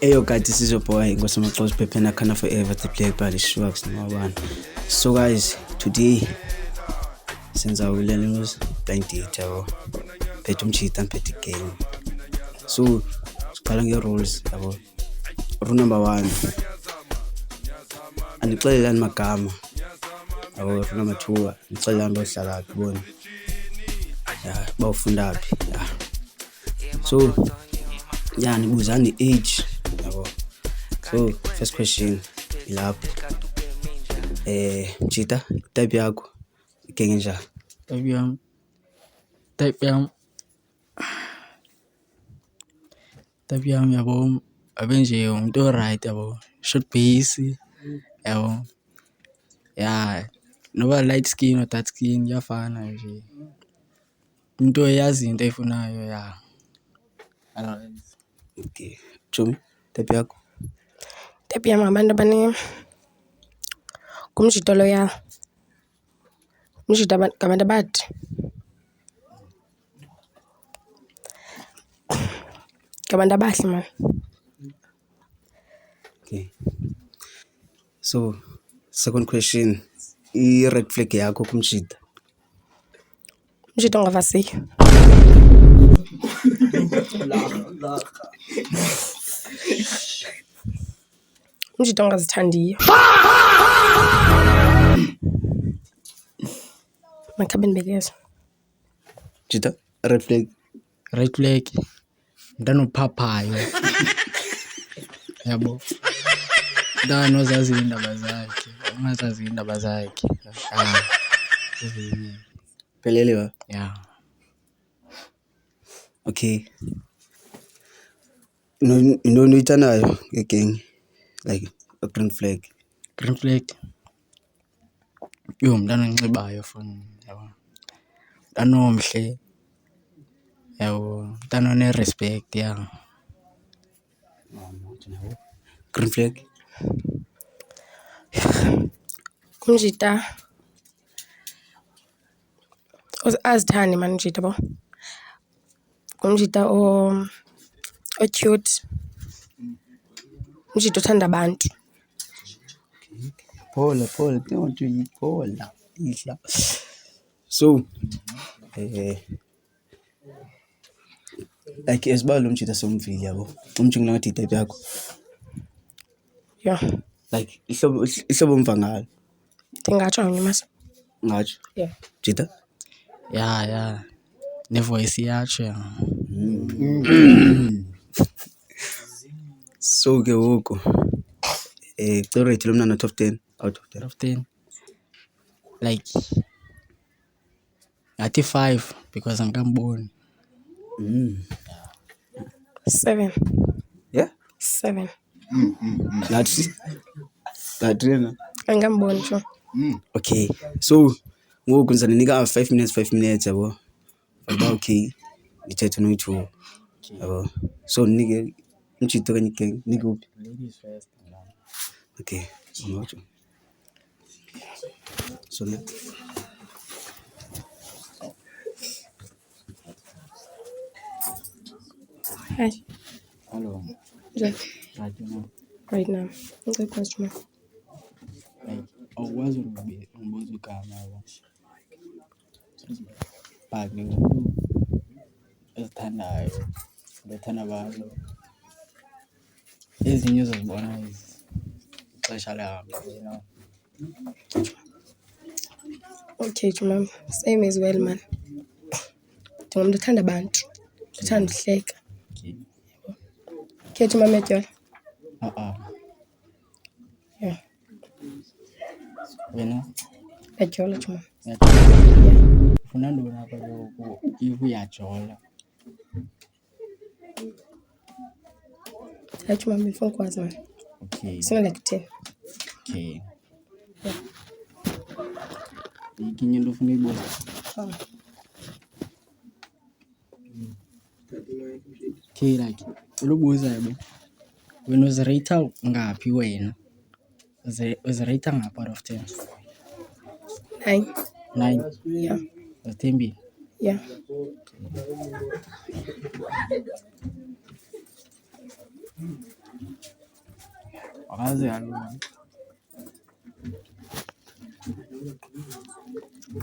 Eyo guys, this is your boy Ngosamaxosi Pephena Kana Forever, the Black Body Shucks number one. So guys, today since I will lose blind date yabo phethe umchita mphethe game. So siqala nge rules yabo. Rule number 1, andixelelani magama yabo. Rule number 2, andixelelani bahlala phi bona, ya bawufunda phi, ya. So yeah, nibuzani age yabo. So first question ilapho, Chita, type yakho igenge njani? Type yam yabo abe nje umuntu oright yabo, short base yabo, ya noba light skin or dark skin iyafana nje, umuntu oyazi into ayifunayo, ya. Okay, Chomi, type yakho? Type yam abantu ngumjito loyal, umjito ngabantu abathi ngabantu abahle man. Okay, so second question, i-red flag yakho kumjita? Umjito ongavasiyo. Umjito ongazithandiyo. Makhabe ndibekeza. Chita, red flag? Red flag mntana ophaphayo yabo, mntana ozazi iindaba zakhe, ongazazi iindaba zakhe, Pelele wa? ya. Okay, intoni uyithanayo ngegang, like a green flag? Green flag yho mntana onxibayo fana yabo, mntana omhle yabo, mntana one-respect, ya. Green flag? Umjita azithandi man umjita bo. Ngumjita o-cute, umjita othanda abantu. Phola, don't you phola ihla. So like esibalo umjita somvili yabo, umjingo ngathi type yakho, Yeah, like ihlobo umva ngalo ndingatsho ngimasa. ngatsho? Yeah. Chita? Ya nevoice yatsho, ya. So ke ngoku rate lo mna out of 10 out of 10. Out of 10 like ngathi 5 because angikamboni. 7. Yeah, 7. nathi na. Angikamboni sure. Okay, so ngoku ndizaninika 5 minutes yabo, uba okay ndithethe noyi-2 yabo. So nike umjito okanye igang, nike uphi? Ladies first. Okay, ngotsho. So ne Hi. Hello. Njani? Right now. Right now. Ngicela question. Like awukwazi ungibuza igama yabo, but ngingumuntu ezithandayo, bethanda abantu, ezinye uzozibona ixesha lihamba, you know. Okay, Jumam. Same as well man. Ndingumuntu othanda abantu. Ndithanda uhleka. Okay. Okay, Jumam etyala. Yeah. Wena Etyala Jumam. ufuna ntoni apha if uyajola? Hayi Jumam ndifuna ukwazi man. Okay. Sina like 10. Okay. Ikinye into ufuna uyibuza? Okay, like ulobuza yabo, wena uzireyitha ngaphi wena? Uzireyitha ngaphi out of 10? 9. 9? Yeah. Uzithembile? Yeah. Akaze kalula.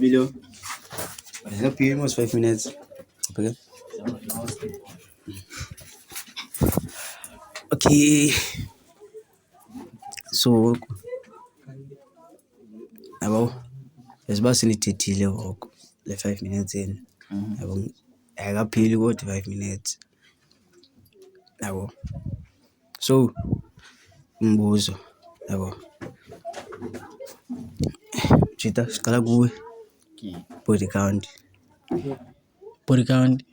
Below. It's up here almost 5 minutes. Okay. Okay. So yabo yasiba sinithethile ngoku le 5 minutes in yabo ayikapheli kodwa 5 minutes yabo. So umbuzo yabo Chita siqala kuwe body count. Body count.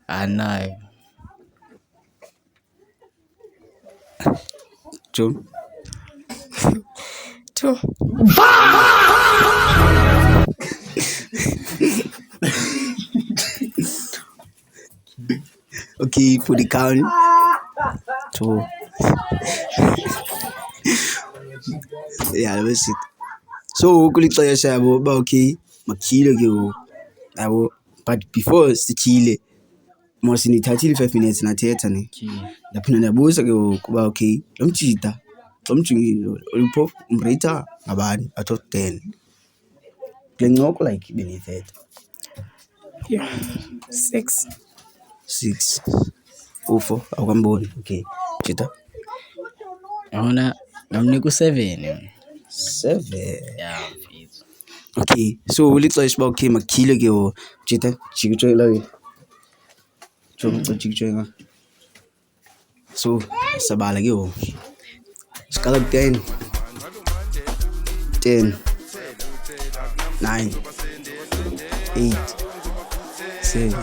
Anayo. Jom 2. okay body count 2. Yeah, that's it. So kulixesha yabo ba okay makhile ke ngoku yabo, but before sikhile mos nithathile 5 minutes nathetha ne ndaphinda ndabuza ke ngoku uba okay lo mjida xa umjingile ulipho umreyitha ngabani out of 10 kule ncoko like benithetha? Yeah. 6. 6 u4 awukamboni. Okay Jida Yona ngamnika u7. 7. Yeah, mfethu. Okay, so ulixesha uba okay makhile ke ngoku Jida jikitshoyela wena jikitshoyela. So sabala ke ngoku siqala ku 10 9 8 7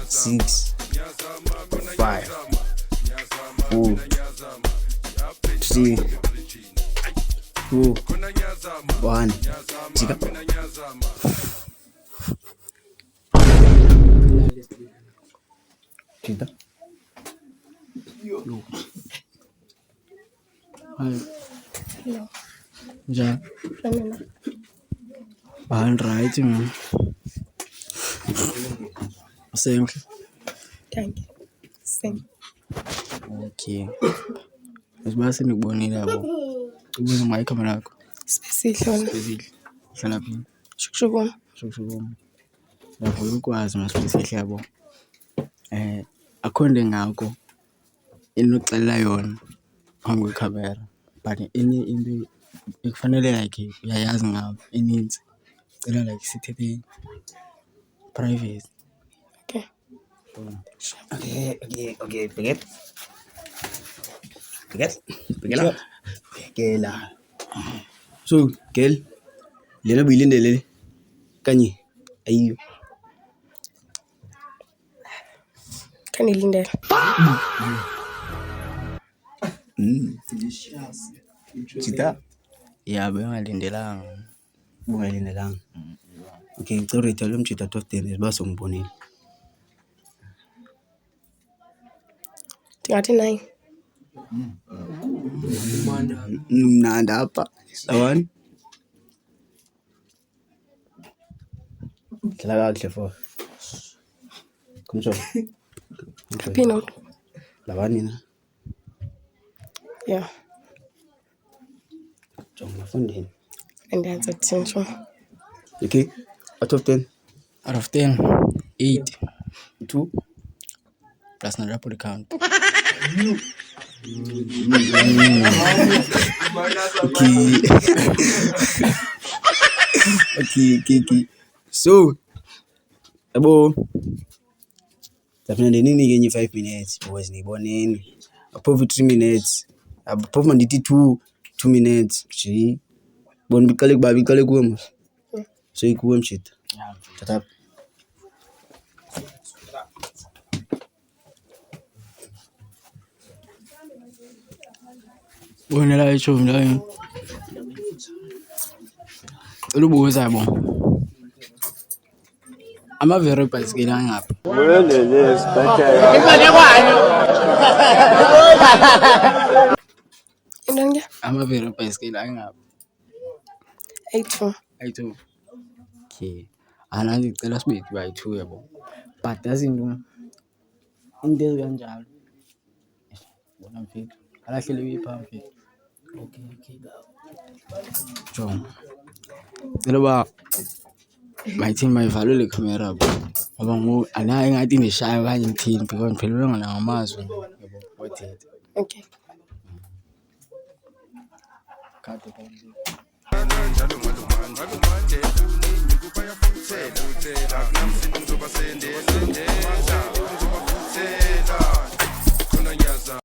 6 5 4 3 2 1 Jika Jida Hello. Njani? Ramina. Right man. Same. Thank you. Same. Okay. Basi nikubonile yabo. Ubuza ngayo ikamera yakho. Sihlona. Hlala phi? Shukushukum. Shukushukum. Ngiyavula ukwazi masipesihle yabo. Akho nto engako enoxelela yona phambi kwekhamera, but enye into ekufanele like uyayazi ngabo eninzi. Cela like sithethe private. Okay. Okay Bekela. So girl lena buyilindelele kanye ayiyo Kanilindela. Jida Yeah, bengalindelanga. bungayilindelanga. Okay ngicela urate lo mjida out of 10 ziba songibonile. Ndingathi 9. Mnandi apha lawani dlala kakuhle for kumsho Happy note. lawani na Yeah. jonga fundeni. And the answer to Okay out of 10 Out of 10, 8 2 plus na body count. Okay. So yabo definitely nini kenye 5 minutes because niboneni approve 3 minutes approve mandithi 2 minutes nje bona biqale kuwe mos so ikuwe mshita tata Bonela ichomi la. Ubuza yabo. Amavere ibhayisikili angaphi? Indonke? Amavere ibhayisikili angaphi? 8-4. Ayi-2. Okay. Anazi ngicela sibethu bayi-2 yabo. But yazi into ezikanjalo Bona mfethu. Alahlele uyipha mfethu. Okay. Jonga. Cela uba mayithini mayivalwe le camera bro. Ngoba ngoku anayi ngathi ndishayo okanye ngithini because ndiphelelwe ngamazwi yabo wethetha. Okay. Kade konke. Njalo manje